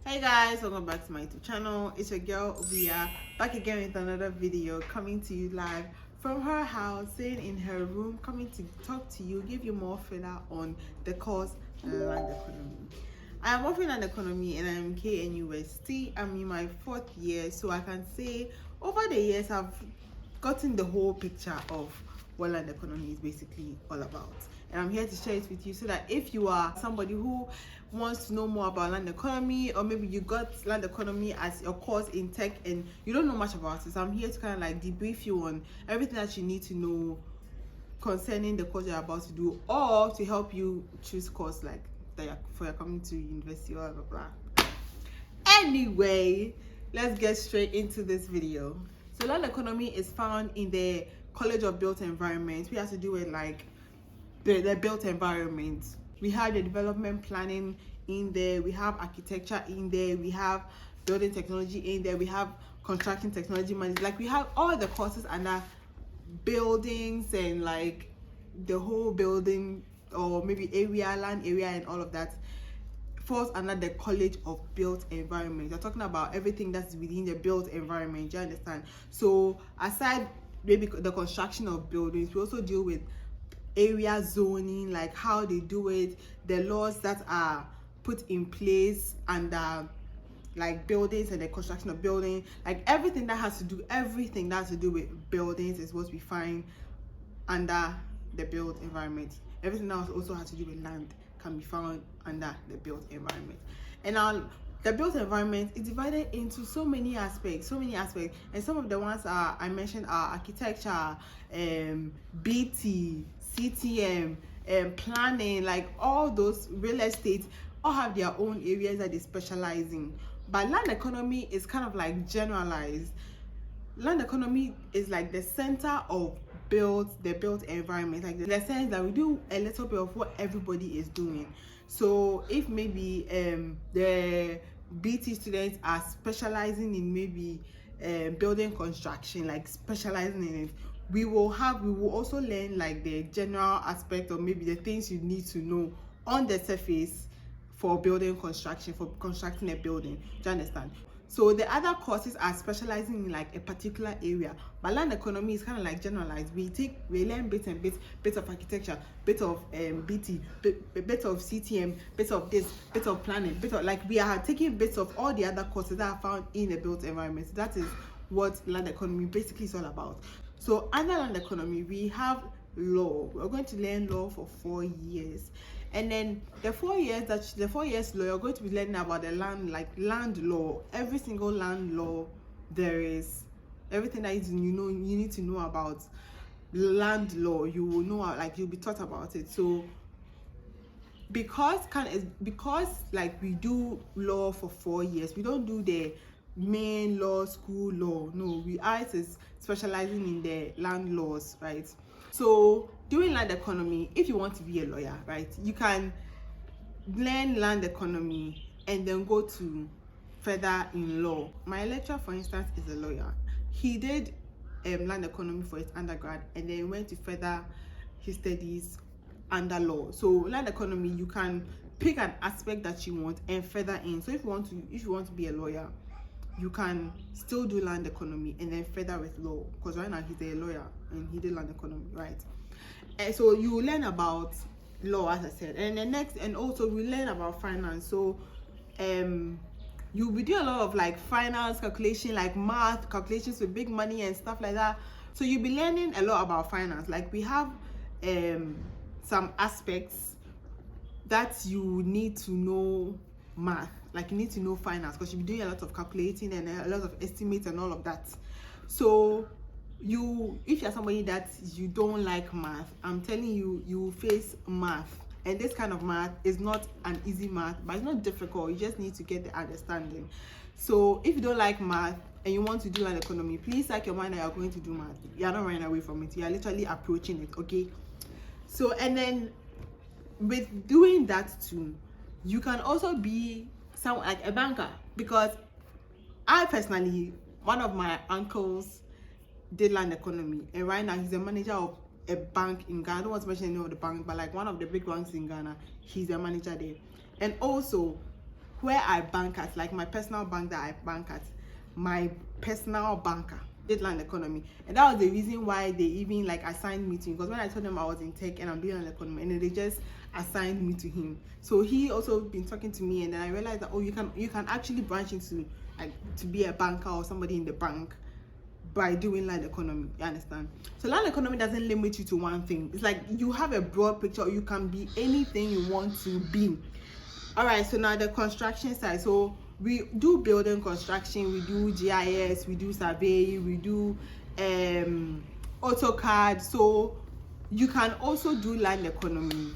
Hey guys, welcome back to my YouTube channel. It's your girl Ovia, back again with another video, coming to you live from her house, sitting in her room, coming to talk to you, give you more further on the course land economy. I am offering land economy and I'm KNUST. I'm in my 4th year, so I can say over the years I've gotten the whole picture of what land economy is basically all about, and I'm here to share it with you so that if you are somebody who wants to know more about land economy, or maybe you got land economy as your course in tech and you don't know much about it, so I'm here to kind of like debrief you on everything that you need to know concerning the course you're about to do, or to help you choose course like that for you're coming to university or blah blah blah. Anyway, let's get straight into this video. So land economy is found in the College of Built Environment. We have to do with like the built environment. We have the development planning in there, we have architecture in there, we have building technology in there, we have construction technology management. Like we have all the courses under buildings and like the whole building, or maybe land area and all of that falls under the College of Built Environment. We're talking about everything that's within the built environment. Do you understand? So aside maybe the construction of buildings, we also deal with area zoning, like how they do it, the laws that are put in place under like buildings and the construction of buildings, like everything that has to do with buildings is what we find under the built environment. Everything else also has to do with land can be found under the built environment. And now the built environment is divided into so many aspects, and some of the ones I mentioned are architecture, BT, CTM, planning, like all those real estate all have their own areas that they specialize in. But land economy is kind of like generalized. Land economy is like the center of the built environment, like the sense that we do a little bit of what everybody is doing. So if maybe the BT students are specializing in maybe building construction, like specializing in it, we will also learn like the general aspect, or maybe the things you need to know on the surface for building construction, for constructing a building. Do you understand? So the other courses are specializing in like a particular area, but land economy is kind of like generalized. We learn bits of architecture, bit of BT, bit of CTM, bit of this, bit of planning, bit of, like, we are taking bits of all the other courses that are found in a built environment. So that is what land economy basically is all about. So under land economy, we have law. We're going to learn law for 4 years. And then the 4 years law, you're going to be learning about the land, like land law. Every single land law there is, everything that you need to know about land law, you will know, like you'll be taught about it. So because like we do law for 4 years, we don't do the main law school law. No, ours is specializing in the land laws, right? So doing land economy, if you want to be a lawyer, right, you can learn land economy and then go to further in law. My lecturer, for instance, is a lawyer. He did land economy for his undergrad and then went to further his studies under law. So land economy, you can pick an aspect that you want and further in. So if you want to be a lawyer, you can still do land economy and then further with law, because right now he's a lawyer and he did land economy, right? And so you learn about law, as I said, and also we learn about finance. So you'll be doing a lot of like finance calculation, like math calculations with big money and stuff like that. So you'll be learning a lot about finance. Like we have some aspects that you need to know math, like you need to know finance, because you'll be doing a lot of calculating and a lot of estimates and all of that. So if you're somebody that you don't like math, I'm telling you, you will face math. And this kind of math is not an easy math, but it's not difficult. You just need to get the understanding. So if you don't like math and you want to do land economy, please like your mind that you're going to do math. You're not running away from it. You're literally approaching it, okay? So, and then with doing that too, you can also be like a banker, because I personally, one of my uncles did land economy, and right now he's a manager of a bank in Ghana. I don't want to mention the name of the bank, but like one of the big banks in Ghana, he's a manager there. And also where I bank at, like my personal bank that I bank at, my personal banker did land economy, and that was the reason why they even like assigned me to him. Because when I told them I was in tech and I'm doing land economy, and then they just assigned me to him. So he also been talking to me, and then I realized that, oh, you can actually branch into like to be a banker or somebody in the bank by doing land economy. You understand? So land economy doesn't limit you to one thing. It's like you have a broad picture. You can be anything you want to be. All right, so now the construction side. So we do building construction, we do GIS, we do survey, we do AutoCAD. So you can also do land economy,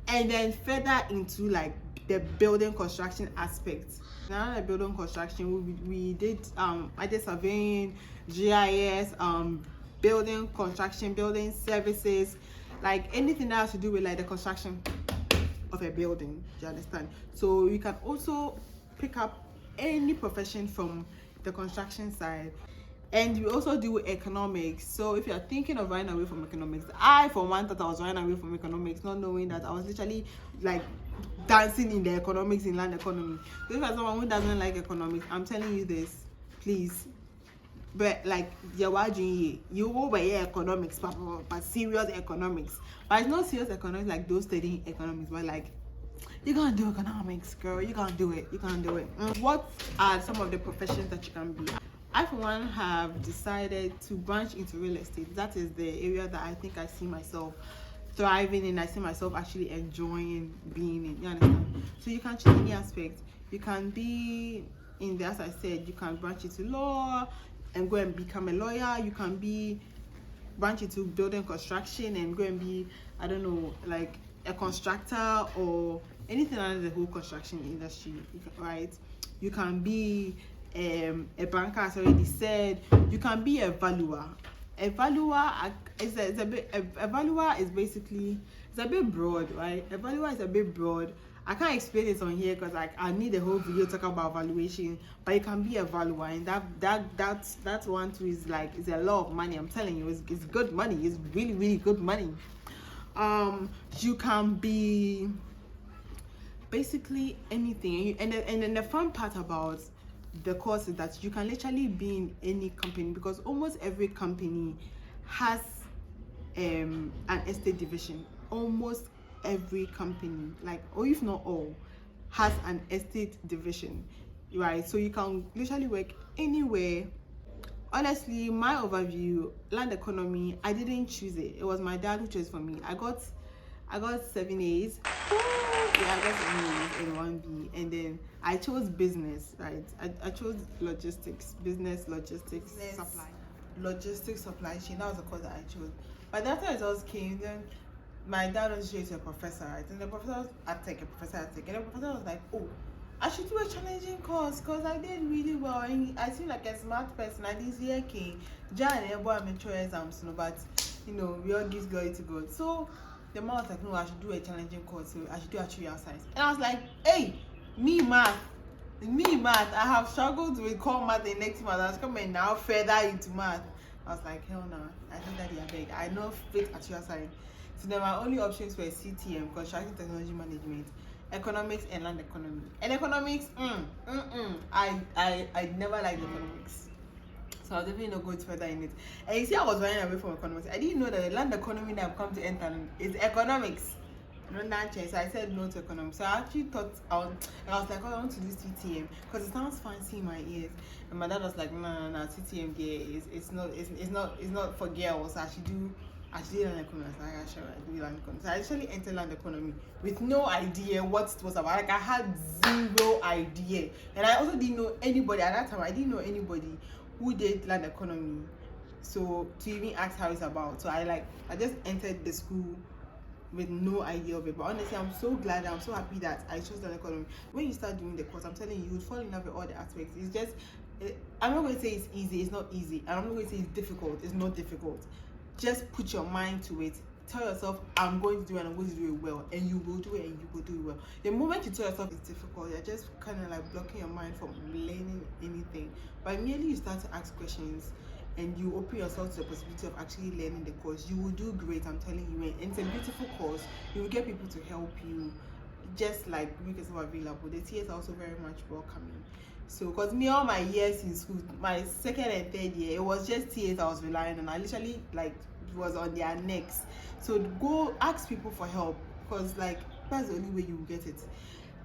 and then further into like the building construction aspect. Now the building construction, we did I did surveying, GIS, building construction, building services, like anything that has to do with like the construction of a building. Do you understand? So you can also pick up any profession from the construction side. And we also do economics. So if you're thinking of running away from economics, I for one thought I was running away from economics, not knowing that I was literally like dancing in the economics, in land economy. So if you're someone who doesn't like economics, I'm telling you this, please. But like you're watching, you will be economics, but serious economics. But it's not serious economics like those studying economics, but like you're gonna do economics, girl. You're gonna do it. You're gonna do it. What are some of the professions that you can be? I for one have decided to branch into real estate. That is the area that I think I see myself thriving in. I see myself actually enjoying being in. You understand? So you can choose any aspect. You can be in there, as I said, you can branch into law and go and become a lawyer. You can be branch into building construction and go and be, I don't know, like a constructor or anything under the whole construction industry, right? You can be a banker, as I already said. You can be a valuer. A valuer is basically, it's a bit broad, right? A valuer is a bit broad. I can't explain it on here because like I need a whole video talking about valuation, but you can be a valuer, and that's one too is like it's a lot of money. I'm telling you, it's good money. It's really, really good money. You can be basically anything, and then the fun part about the course is that you can literally be in any company, because almost every company has an estate division. Almost every company, like, or if not all, has an estate division, right? So you can literally work anywhere. Honestly, my overview, land economy, I didn't choose it. It was my dad who chose for me. I got 7 A's. Yeah, I got 7 A's and 1B, and then I chose business, right? I chose logistics, business, logistics, supply chain. That was the course that I chose. But after results came, then my dad was straight to a professor, right? And the professor was at tech, and the professor was like, oh, I should do a challenging course because I did really well. And I seem like a smart person. I didn't see a king. Jan and boy mature exams, but we all give glory to God. So the man was like, no, I should do a challenging course. So I should do actuarial science. And I was like, hey, me math. I have struggled with core math and next math. I was coming now further into math. I was like, hell no, I think that I beg. I know fit actuarial science. So then my only options were CTM, construction technology management, economics, and land economy. And economics, I never liked economics. So I was definitely not going further in it. And you see, I was running away from economics. I didn't know that the land economy that I've come to enter is economics. So I said no to economics. So I actually thought I was like, oh, I want to do CTM because it sounds fancy in my ears. And my dad was like, no, CTM it's not for girls. I should do land economy. I was like, I do land economy. So I actually entered land economy with no idea what it was about. Like I had zero idea, and I also didn't know anybody at that time. I didn't know anybody who did land economy, so to even ask how it's about. So I just entered the school with no idea of it. But honestly, I'm so glad, I'm so happy that I chose land economy. When you start doing the course, I'm telling you, you would fall in love with all the aspects. It's just, I'm not going to say it's easy, it's not easy, and I'm not going to say it's difficult, it's not difficult. Just put your mind to it. Tell yourself, I'm going to do it and I'm going to do it well, and you will do it and you will do it well. The moment you tell yourself it's difficult, you're just kind of like blocking your mind from learning anything. But immediately you start to ask questions and you open yourself to the possibility of actually learning the course, you will do great, I'm telling you. And it's a beautiful course. You will get people to help you. just like make yourself available. The TAs are also very much welcoming. So because me, all my years in school, my second and third year, it was just TAs I was relying on. I literally like was on their necks. So go ask people for help, because like that's the only way you will get it.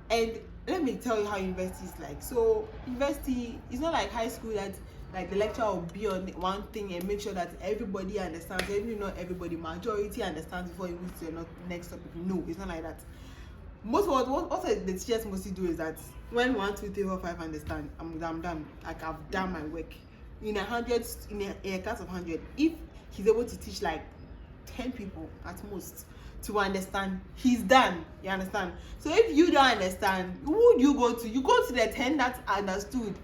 And let me tell you how university is like. So university is not like high school that like the lecturer will be on one thing and make sure that everybody understands. Even not everybody, majority understands before you move to the next topic. No, it's not like that. What the teachers mostly do is that when 1, 2, 3, 4, 5 understand, I'm done. Like I've done my work. In a class of 100, if he's able to teach like 10 people at most to understand, he's done. You understand? So if you don't understand, who would you go to? You go to the 10 that understood,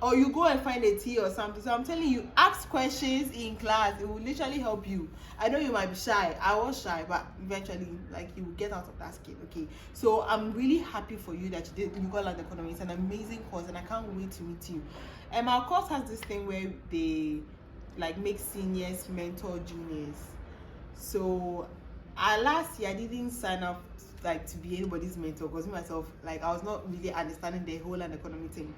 or you go and find a tea or something. So I'm telling you, ask questions in class. It will literally help you. I know you might be shy. I was shy, but eventually, like, you will get out of that skill. Okay. So I'm really happy for you that you got land economy. It's an amazing course, and I can't wait to meet you. And our course has this thing where they like make seniors mentor juniors. So last year I didn't sign up like to be anybody's mentor, because myself, like, I was not really understanding the whole land economy thing.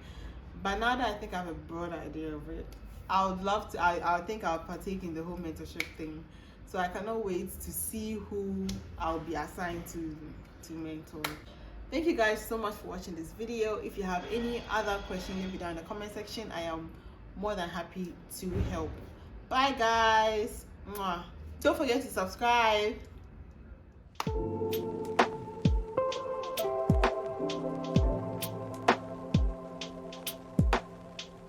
But now that I think I have a broad idea of it, I would love to. I think I'll partake in the whole mentorship thing. So I cannot wait to see who I'll be assigned to mentor. Thank you guys so much for watching this video. If you have any other question, leave it down in the comment section. I am more than happy to help. Bye guys. Mwah. Don't forget to subscribe.